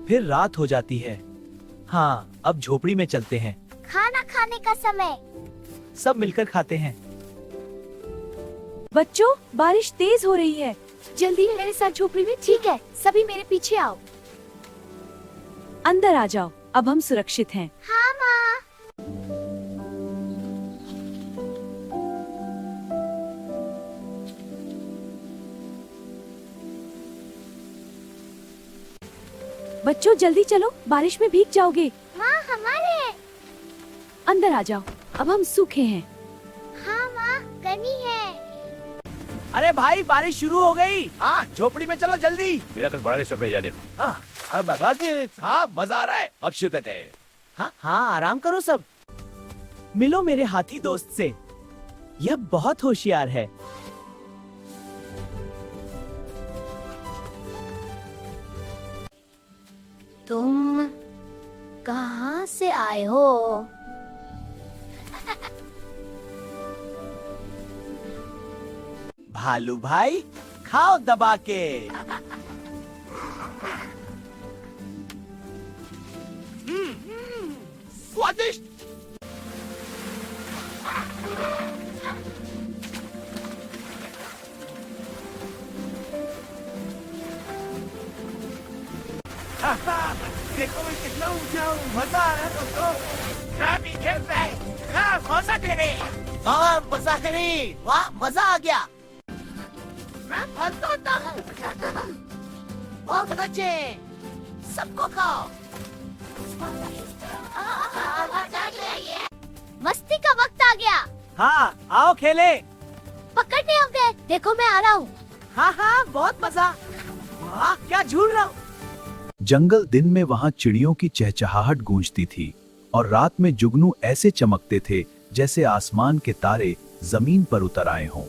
फिर रात हो जाती है। हाँ, अब झोपड़ी में चलते हैं। खाना खाने का समय। सब मिलकर खाते हैं। बच्चों, बारिश तेज हो रही है। जल्दी मेरे साथ झोपड़ी में। ठीक है, सभी मेरे पीछे आओ। अंदर आ जाओ, अब हम सुरक्षित हैं। हाँ माँ। बच्चों जल्दी चलो, बारिश में भीग जाओगे। माँ हमारे। अंदर आ जाओ, अब हम सूखे हैं। हाँ माँ, गर्मी है। अरे भाई, बारिश शुरू हो गई। हाँ, झोपड़ी में चलो जल्दी। मेरा कल बड़ा सब जाने। हाँ, मजा आ रहा है। अक्षुत है। हाँ हाँ, आराम करो सब। मिलो मेरे हाथी दोस्त से। यह बहुत होशियार है। तुम कहाँ से आए हो? भालू भाई, खाओ दबा के। स्वादिष्ट। देखो मैं कितना ऊंचा हूँ। मजा आ रहा है दोस्तों। मैं भी खेल रहा है। हाँ, मजा करे। हाँ, मजा करे। वाह, मजा आ गया। मैं फंसता हूँ। बहुत अच्छे। सबको खाओ। मस्ती का वक्त आ गया। हाँ, आओ खेले। पकड़ने हम गए। देखो मैं आ रहा हूँ। हाँ हाँ, बहुत मजा। वाह, क्या झूल रहा हूँ। जंगल दिन में वहां चिड़ियों की चहचहाहट गूंजती थी और रात में जुगनू ऐसे चमकते थे जैसे आसमान के तारे जमीन पर उतर आए हों।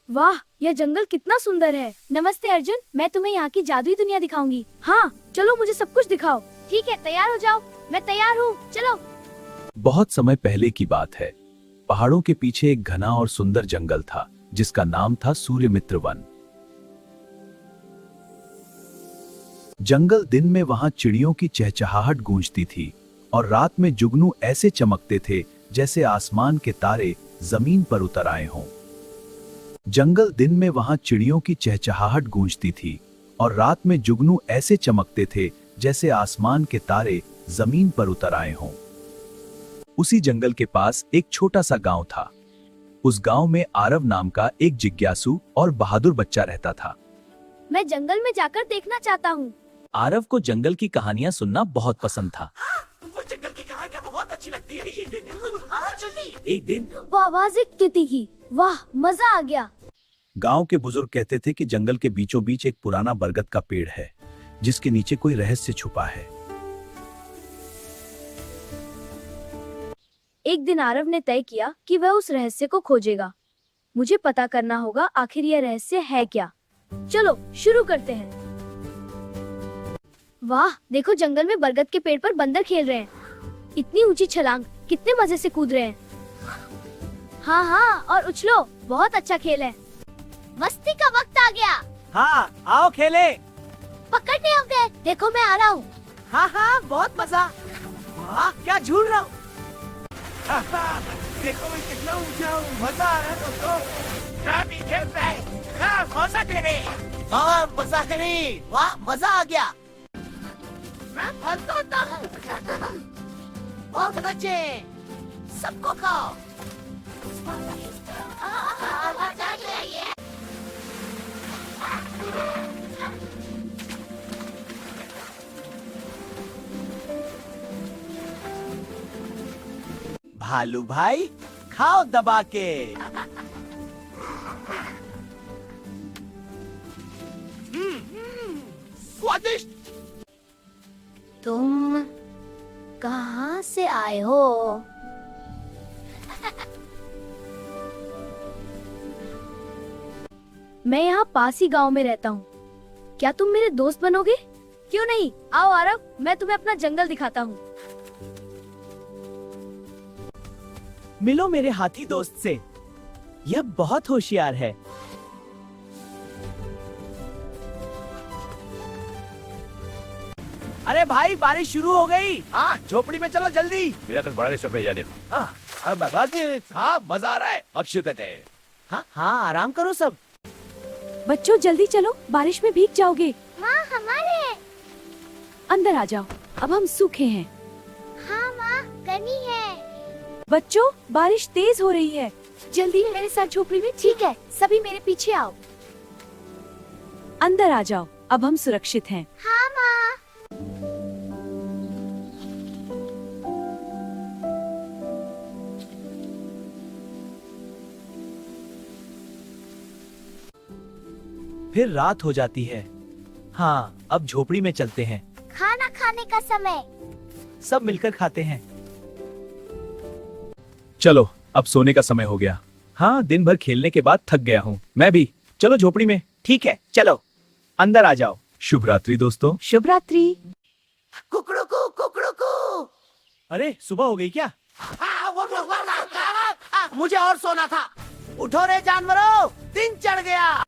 वाह, यह जंगल कितना सुंदर है। नमस्ते अर्जुन, मैं तुम्हें यहाँ की जादुई दुनिया दिखाऊंगी। हाँ, चलो मुझे सब कुछ दिखाओ। ठीक है, तैयार हो जाओ। मैं तैयार हूँ, चलो। बहुत समय पहले की बात है। पहाड़ों के पीछे एक घना और सुंदर जंगल था जिसका नाम था सूर्यमित्र वन। जंगल दिन में वहां चिड़ियों की चहचहाहट गूंजती थी और रात में जुगनू ऐसे चमकते थे जैसे आसमान के तारे जमीन पर उतर आए हों। जंगल दिन में वहां चिड़ियों की चहचहाहट गूंजती थी और रात में जुगनू ऐसे चमकते थे जैसे आसमान के तारे जमीन पर उतर आए हों। उसी जंगल के पास एक छोटा सा गांव था। उस गांव में आरव नाम का एक जिज्ञासु और बहादुर बच्चा रहता था। मैं जंगल में जाकर देखना चाहता हूँ। आरव को जंगल की कहानियां सुनना बहुत पसंद था। वो जंगल की कहानियां बहुत अच्छी लगती है। एक दिन वो आवाज एक तिती की। वाह, मजा आ गया। गांव के बुजुर्ग कहते थे कि जंगल के बीचों बीच एक पुराना बरगद का पेड़ है जिसके नीचे कोई रहस्य छुपा है। एक दिन आरव ने तय किया कि वह उस रहस्य को खोजेगा। मुझे पता करना होगा आखिर यह रहस्य है क्या। चलो शुरू करते हैं। वाह, देखो जंगल में बरगद के पेड़ पर बंदर खेल रहे हैं। इतनी ऊंची छलांग, कितने मजे से कूद रहे हैं। हाँ हाँ, और उछलो, बहुत अच्छा खेल है। मस्ती का वक्त आ गया। हाँ, आओ खेले। पकड़ने हम गए। देखो मैं आ रहा हूँ। हाँ हाँ, बहुत मजा। वाह, क्या झूल रहा हूँ। देखो मैं कितना ऊंचा हूँ। मजा आ रहा है दोस्तों। मैं भी खेल रहा है। हाँ, मजा करे। हाँ, मजा करे। वाह, मजा आ गया। मैं फंसता हूँ। बहुत अच्छे, सबको खाओ। भालू भाई खाओ दबा के। स्वादिष्ट। तुम कहाँ से आए हो? मैं यहाँ पास ही गांव में रहता हूँ। क्या तुम मेरे दोस्त बनोगे? क्यों नहीं, आओ आरव, मैं तुम्हें अपना जंगल दिखाता हूँ। मिलो मेरे हाथी दोस्त से, यह बहुत होशियार है। अरे भाई बारिश शुरू हो गई। हाँ झोपड़ी में चलो जल्दी। मेरा तो बड़ा रिश्ता भेजा दे। हाँ मजा आ रहा है। अब शुक्र है। हाँ हाँ आराम करो सब। बच्चों जल्दी चलो, बारिश में भीग जाओगे। माँ हमारे। अंदर आ जाओ, अब हम सूखे हैं। हाँ माँ गर्मी है। बच्चों बारिश तेज हो रही है, जल्दी मेरे साथ झोपड़ी में। ठीक है, सभी मेरे पीछे आओ। अंदर आ जाओ, अब हम सुरक्षित हैं। हाँ माँ। फिर रात हो जाती है। हाँ अब झोपड़ी में चलते हैं। खाना खाने का समय। सब मिलकर खाते हैं। चलो अब सोने का समय हो गया। हाँ दिन भर खेलने के बाद थक गया हूँ मैं भी। चलो झोपड़ी में। ठीक है चलो अंदर आ जाओ। शुभ रात्रि दोस्तों। शुभ रात्रि। कुकड़ू कुकड़ू। अरे सुबह हो गई क्या? मुझे और सोना था। उठो रे जानवरों, दिन चढ़ गया।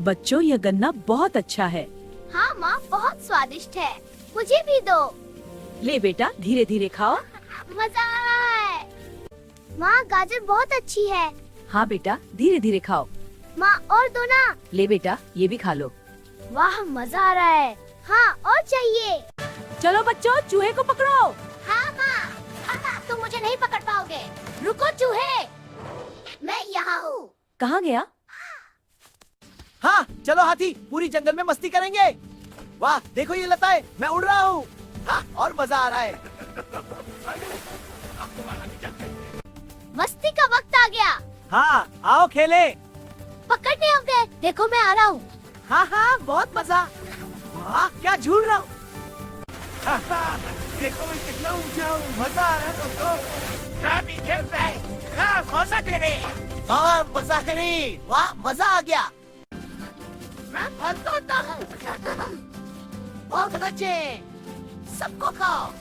बच्चों ये गन्ना बहुत अच्छा है। हाँ माँ बहुत स्वादिष्ट है, मुझे भी दो। ले बेटा धीरे धीरे खाओ। मजा आ रहा है। माँ गाजर बहुत अच्छी है। हाँ बेटा धीरे धीरे खाओ। माँ और दो ना। ले बेटा ये भी खा लो। वाह मजा आ रहा है। हाँ और चाहिए। चलो बच्चों चूहे को पकड़ो। हाँ माँ तुम मुझे नहीं पकड़ पाओगे। रुको चूहे, मैं यहाँ हूँ। कहाँ गया? हाँ चलो हाथी पूरी जंगल में मस्ती करेंगे। वाह देखो ये लताएं, मैं उड़ रहा हूँ। हाँ और मजा आ रहा है। मस्ती का वक्त आ गया। हाँ आओ खेले। पकड़ने हम गए, देखो मैं आ रहा हूँ। हाँ हाँ बहुत मजा। वाह क्या झूल रहा हूँ। देखो मैं कितना ऊंचा हूँ। मजा आ रहा है दोस्तों। मजा करें। वाह मजा आ गया। मैं फंसता हूँ। बहुत अच्छे, सबको खाओ।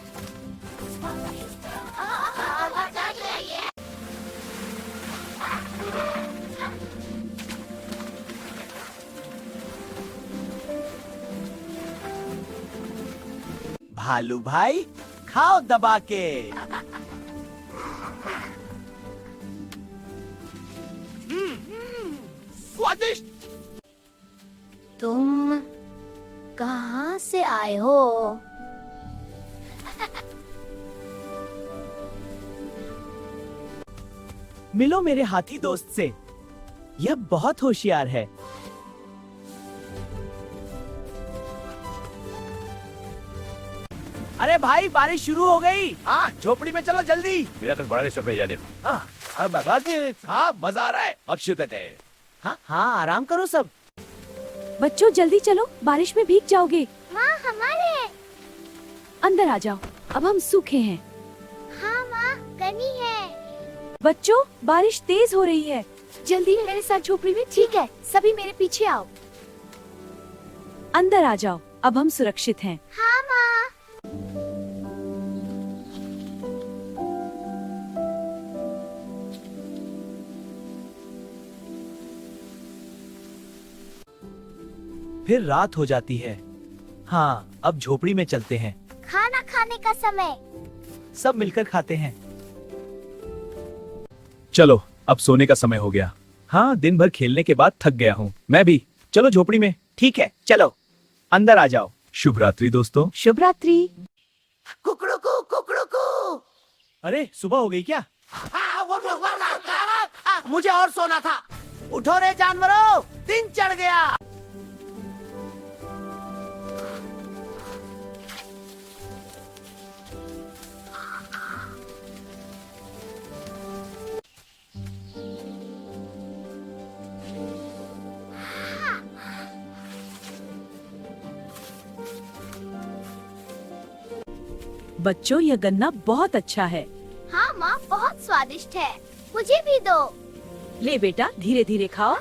भालू भाई खाओ दबा के। स्वादिष्ट। तुम कहाँ से आए हो? मिलो मेरे हाथी दोस्त से, यह बहुत होशियार है। अरे भाई बारिश शुरू हो गई। हाँ झोपड़ी में चलो जल्दी। मेरा तो बड़ा रिश्ता भेजा दे। हाँ मजा आ रहा है। अब शुक्र है। हाँ हाँ आराम करो सब। बच्चों जल्दी चलो, बारिश में भीग जाओगे। माँ हमारे। अंदर आ जाओ, अब हम सूखे हैं। हाँ माँ गर्मी है। बच्चों बारिश तेज हो रही है, जल्दी मेरे साथ झोपड़ी में। ठीक है, सभी मेरे पीछे आओ। अंदर आ जाओ, अब हम सुरक्षित हैं। हाँ माँ। फिर रात हो जाती है। हाँ, अब झोपड़ी में चलते हैं। खाना खाने का समय। सब मिलकर खाते हैं। चलो अब सोने का समय हो गया। हाँ, दिन भर खेलने के बाद थक गया हूँ। मैं भी। चलो झोपड़ी में। ठीक है, चलो अंदर आ जाओ। शुभ रात्रि दोस्तों। शुभ रात्रि। कुकड़ुकू कुकड़ुकू। अरे सुबह हो गई क्या? मुझे और सोना था। उठो रे जानवरों, दिन चढ़ गया। बच्चों, यह गन्ना बहुत अच्छा है। हाँ माँ, बहुत स्वादिष्ट है। मुझे भी दो। ले बेटा, धीरे धीरे खाओ।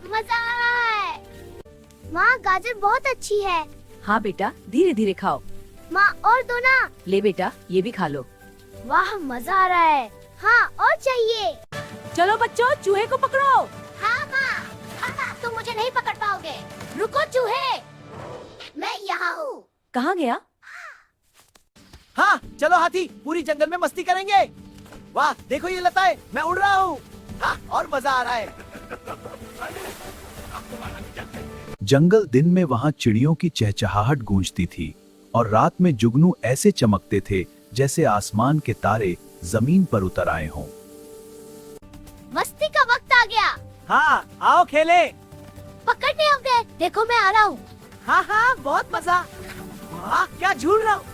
मजा आ रहा है। माँ, गाजर बहुत अच्छी है। हाँ बेटा, धीरे धीरे खाओ। माँ, और दो ना। ले बेटा, ये भी खा लो। वाह, मजा आ रहा है। हाँ, और चाहिए। चलो बच्चों, चूहे को पकड़ो। हाँ माँ, तुम मुझे नहीं पकड़ पाओगे। रुको चूहे, मैं यहाँ हूँ। कहाँ गया? हाँ, चलो हाथी, पूरी जंगल में मस्ती करेंगे। वाह, देखो ये लताएं, मैं उड़ रहा हूँ। हाँ, और मजा आ रहा है। जंगल दिन में वहां चिड़ियों की चहचहाहट गूंजती थी और रात में जुगनू ऐसे चमकते थे जैसे आसमान के तारे जमीन पर उतर आए हों। मस्ती का वक्त आ गया। हाँ, आओ खेले। पकड़ने हम गए। देखो मैं आ रहा हूँ। हाँ हाँ, बहुत मजा। वाह, क्या झूल रहा हूँ।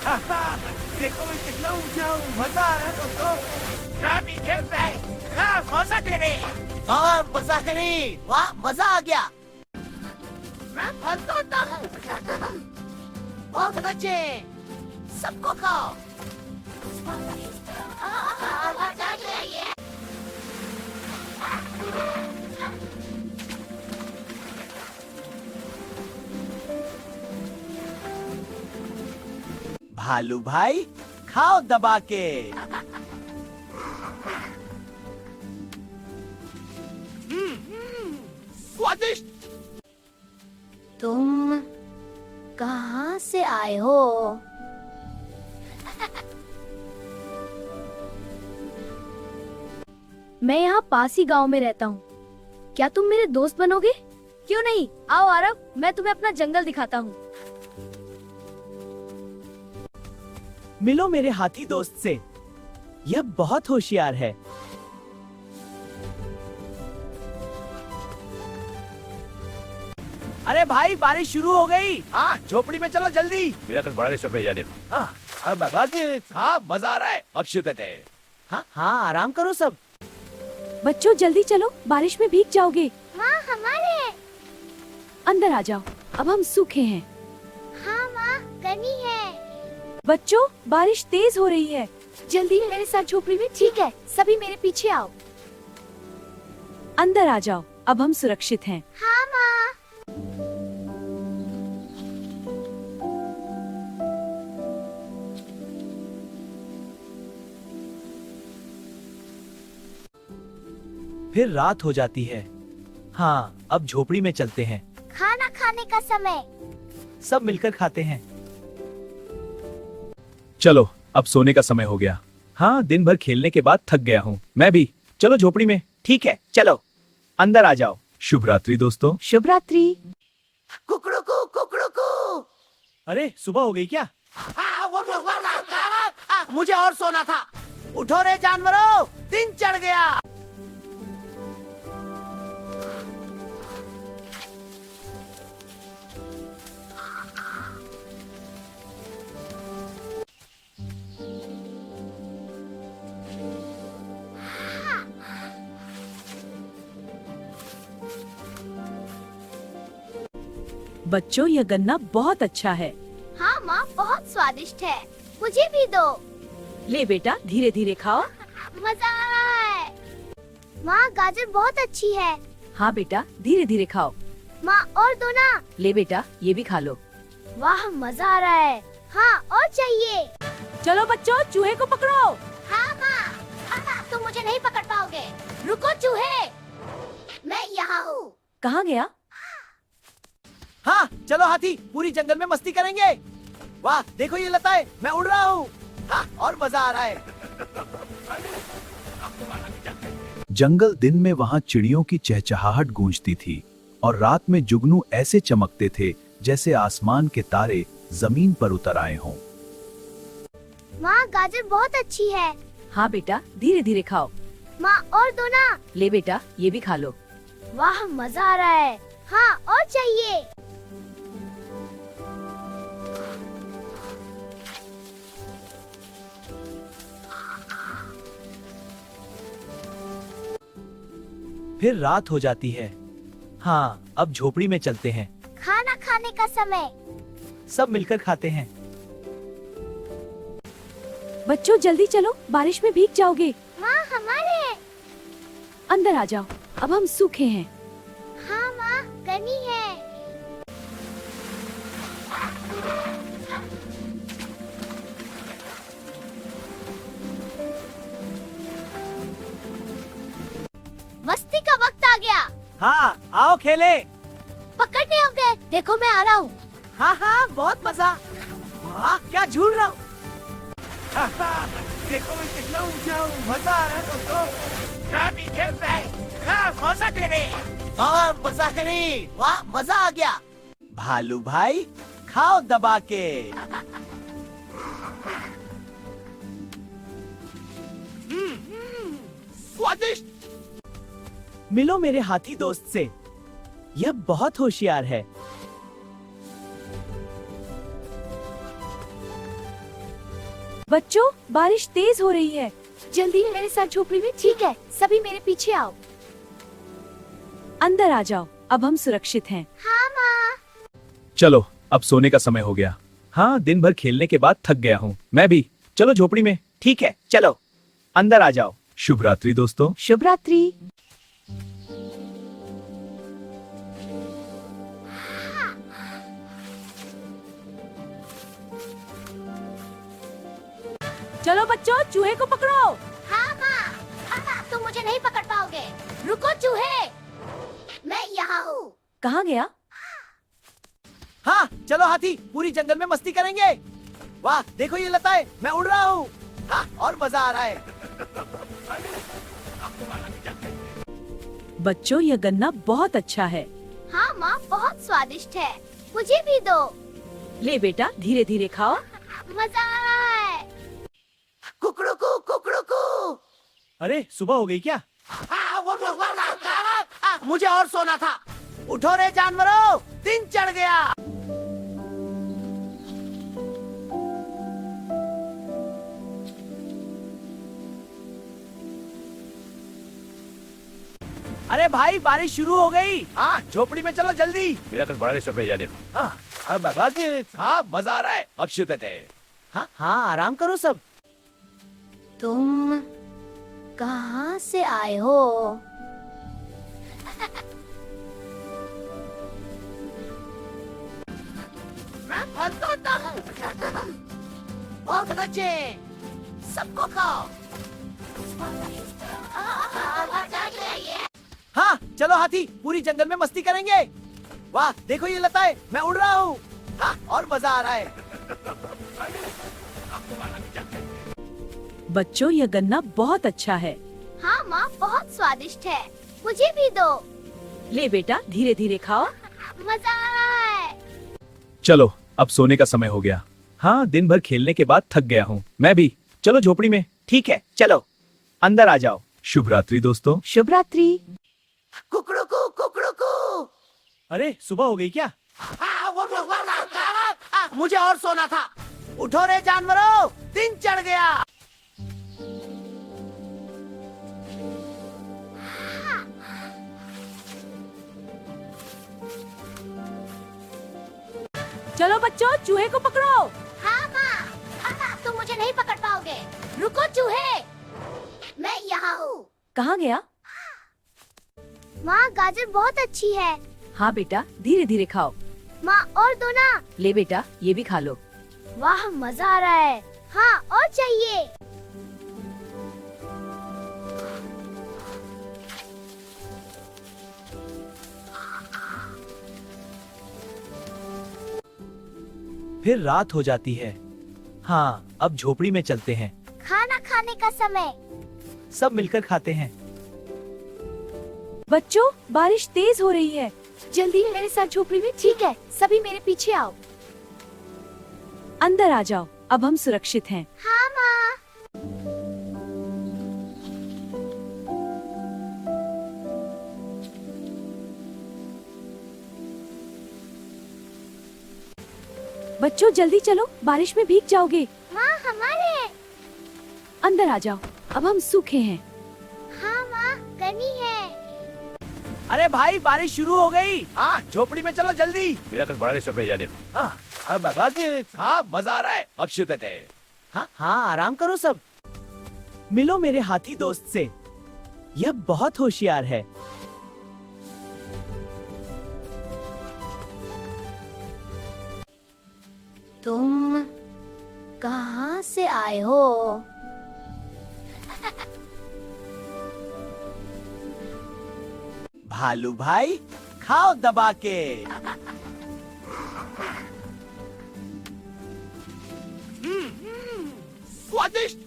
देखो मैं कितना ऊंचा हूँ। मजा आ रहा है दोस्तों। मैं भी खेल रहा है। हाँ, मजा करे। और मजा करे। वाह, मजा आ गया। मैं फंसता हूँ। बहुत अच्छे। सबको खाओ। भालू भाई, खाओ दबा के। स्वादिष्ट। तुम कहाँ से आए हो? मैं यहाँ पास ही गांव में रहता हूँ। क्या तुम मेरे दोस्त बनोगे? क्यों नहीं, आओ आरव, मैं तुम्हें अपना जंगल दिखाता हूँ। मिलो मेरे हाथी दोस्त से। यह बहुत होशियार है। अरे भाई, बारिश शुरू हो गई। हाँ, झोपड़ी में चलो जल्दी। मेरा तो बड़ा रिश्ता भेजा दे। हाँ, हाँ, मजा आ रहा है। अब शुक्र है। हाँ हाँ, आराम करो सब। बच्चों जल्दी चलो, बारिश में भीग जाओगे। माँ, हमारे। अंदर आ जाओ, अब हम सूखे हैं। हाँ माँ, गनी है। बच्चों, बारिश तेज हो रही है। जल्दी मेरे साथ झोपड़ी में। ठीक है, सभी मेरे पीछे आओ। अंदर आ जाओ, अब हम सुरक्षित हैं। हाँ माँ। फिर रात हो जाती है। हाँ, अब झोपड़ी में चलते हैं। खाना खाने का समय। सब मिलकर खाते हैं। चलो अब सोने का समय हो गया। हाँ, दिन भर खेलने के बाद थक गया हूँ। मैं भी। चलो झोपड़ी में। ठीक है, चलो अंदर आ जाओ। शुभ रात्रि दोस्तों। शुभ रात्रि। कुकड़ुकू कुकड़ुकू। अरे सुबह हो गई क्या? मुझे और सोना था। उठो रे जानवरों, दिन चढ़ गया। बच्चों, यह गन्ना बहुत अच्छा है। हाँ माँ, बहुत स्वादिष्ट है। मुझे भी दो। ले बेटा, धीरे धीरे खाओ। मजा आ रहा है। माँ, गाजर बहुत अच्छी है। हाँ बेटा, धीरे धीरे खाओ। माँ, और दो ना। ले बेटा, ये भी खा लो। वाह, मजा आ रहा है। हाँ, और चाहिए। चलो बच्चों, चूहे को पकड़ो। हाँ माँ, तुम मुझे नहीं पकड़ पाओगे। रुको चूहे, मैं यहाँ हूँ। कहाँ गया? हाँ चलो हाथी, पूरी जंगल में मस्ती करेंगे। वाह देखो ये लताएं, मैं उड़ रहा हूँ। हाँ, और मजा आ रहा है। जंगल दिन में वहां चिड़ियों की चहचहाहट गूंजती थी और रात में जुगनू ऐसे चमकते थे जैसे आसमान के तारे जमीन पर उतर आए हों। माँ गाजर बहुत अच्छी है। हाँ बेटा, धीरे धीरे खाओ। माँ और दो ना। ले बेटा, ये भी खा लो। वाह मजा आ रहा है। हाँ और चाहिए। फिर रात हो जाती है। हाँ अब झोपड़ी में चलते हैं। खाना खाने का समय। सब मिलकर खाते हैं। बच्चों जल्दी चलो, बारिश में भीग जाओगे। माँ हमारे। अंदर आ जाओ, अब हम सूखे हैं। हाँ माँ गर्मी है। मस्ती का वक्त आ गया। हाँ आओ खेले। पकड़ने हो गए। देखो मैं आ रहा हूँ। हाँ हाँ बहुत मजा। वाह क्या झूल रहा हूँ। देखो मैं कितना ऊंचा हूँ। मजा आ रहा है दोस्तों। भी खेल रहे हैं। हाँ मजा करे। हाँ मजा करे। वाह मजा आ गया। भालू भाई खाओ दबा के। स्वादिष्ट। मिलो मेरे हाथी दोस्त से, यह बहुत होशियार है। बच्चों बारिश तेज हो रही है, जल्दी मेरे साथ झोपड़ी में। ठीक है सभी मेरे पीछे आओ। अंदर आ जाओ, अब हम सुरक्षित हैं। हाँ माँ। चलो अब सोने का समय हो गया। हाँ दिन भर खेलने के बाद थक गया हूँ मैं भी। चलो झोपड़ी में। ठीक है चलो अंदर आ जाओ। शुभ रात्रि दोस्तों। शुभ रात्रि। चलो बच्चों चूहे को पकड़ो। हाँ माँ, तुम मुझे नहीं पकड़ पाओगे। रुको चूहे, मैं यहाँ हूँ। कहाँ गया? हाँ चलो हाथी, पूरी जंगल में मस्ती करेंगे। वाह देखो ये लताएं, मैं उड़ रहा हूँ। हाँ, और मजा आ रहा है। बच्चों यह गन्ना बहुत अच्छा है। हाँ माँ बहुत स्वादिष्ट है। मुझे भी दो। ले बेटा धीरे धीरे खाओ। मजा आ रहा है। कुकड़ुकू कुकड़ुकू। अरे सुबह हो गई क्या? मुझे और सोना था। उठो रे जानवरों, दिन चढ़ गया। अरे भाई बारिश शुरू हो गई। हाँ झोपड़ी में चलो जल्दी। मेरा कल बड़ा रिश्ता भेजा दे। हाँ मजा आ रहा है। अक्षुत है। हाँ हाँ आराम करो सब। तुम कहाँ से आए हो? मैं फल तोड़ता हूँ। बहुत अच्छे, सबको खाओ। हाँ चलो हाथी, पूरी जंगल में मस्ती करेंगे। वाह देखो ये लताएं, मैं उड़ रहा हूँ। हाँ, और मजा आ रहा है। बच्चों यह गन्ना बहुत अच्छा है। हाँ माँ बहुत स्वादिष्ट है। मुझे भी दो। ले बेटा धीरे धीरे खाओ। मजा आ रहा है। चलो अब सोने का समय हो गया। हाँ दिन भर खेलने के बाद थक गया हूँ मैं भी। चलो झोपड़ी में। ठीक है चलो अंदर आ जाओ। शुभ रात्रि दोस्तों। शुभ रात्रि। कुकड़ुकू कुकड़ुकू। अरे सुबह हो गई क्या? मुझे और सोना था। उठो रे जानवरों, दिन चढ़ गया। चलो बच्चों चूहे को पकड़ो। हाँ माँ, तुम मुझे नहीं पकड़ पाओगे। रुको चूहे, मैं यहाँ हूँ। कहाँ गया? माँ गाजर बहुत अच्छी है। हाँ बेटा धीरे धीरे खाओ। माँ और दो ना। ले बेटा ये भी खा लो। वाह मजा आ रहा है। हाँ और चाहिए। फिर रात हो जाती है। हाँ, अब झोपड़ी में चलते हैं। खाना खाने का समय। सब मिलकर खाते हैं। बच्चों, बारिश तेज हो रही है। जल्दी मेरे साथ झोपड़ी में। ठीक है, सभी मेरे पीछे आओ। अंदर आ जाओ, अब हम सुरक्षित हैं। हाँ माँ। बच्चों जल्दी चलो, बारिश में भीग जाओगे। माँ हमारे। अंदर आ जाओ, अब हम सूखे हैं। हाँ माँ, गर्मी है। अरे भाई, बारिश शुरू हो गई। हाँ, झोपड़ी में चलो जल्दी। मेरा कल बड़ा सब जाने। हाँ, मजा आ रहा है। अब शुरू करते हैं। हाँ हाँ, आराम करो सब। मिलो मेरे हाथी दोस्त से। यह बहुत होशियार है। तुम कहाँ से आए हो? भालू भाई, खाओ दबा के। स्वादिष्ट।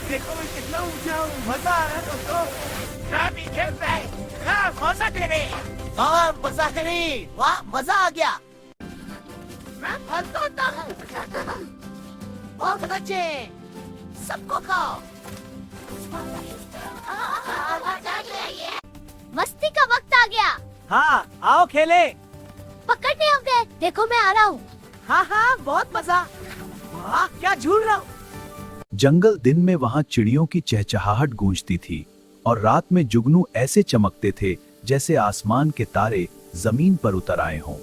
देखो मैं कितना ऊंचा हूँ। मजा आ रहा है दोस्तों। मैं भी खेल रहा है। हाँ, मजा करे। हाँ, मजा करे। वाह, मजा आ गया। मैं फंसता हूँ। बहुत अच्छे। सबको खाओ। मस्ती का वक्त आ गया। हाँ, आओ खेले। पकड़ने हम गए। देखो मैं आ रहा हूँ। हाँ हाँ, बहुत मजा। वाह, क्या झूल रहा हूँ। जंगल दिन में वहां चिड़ियों की चहचहाहट गूंजती थी और रात में जुगनू ऐसे चमकते थे जैसे आसमान के तारे जमीन पर उतर आए हों।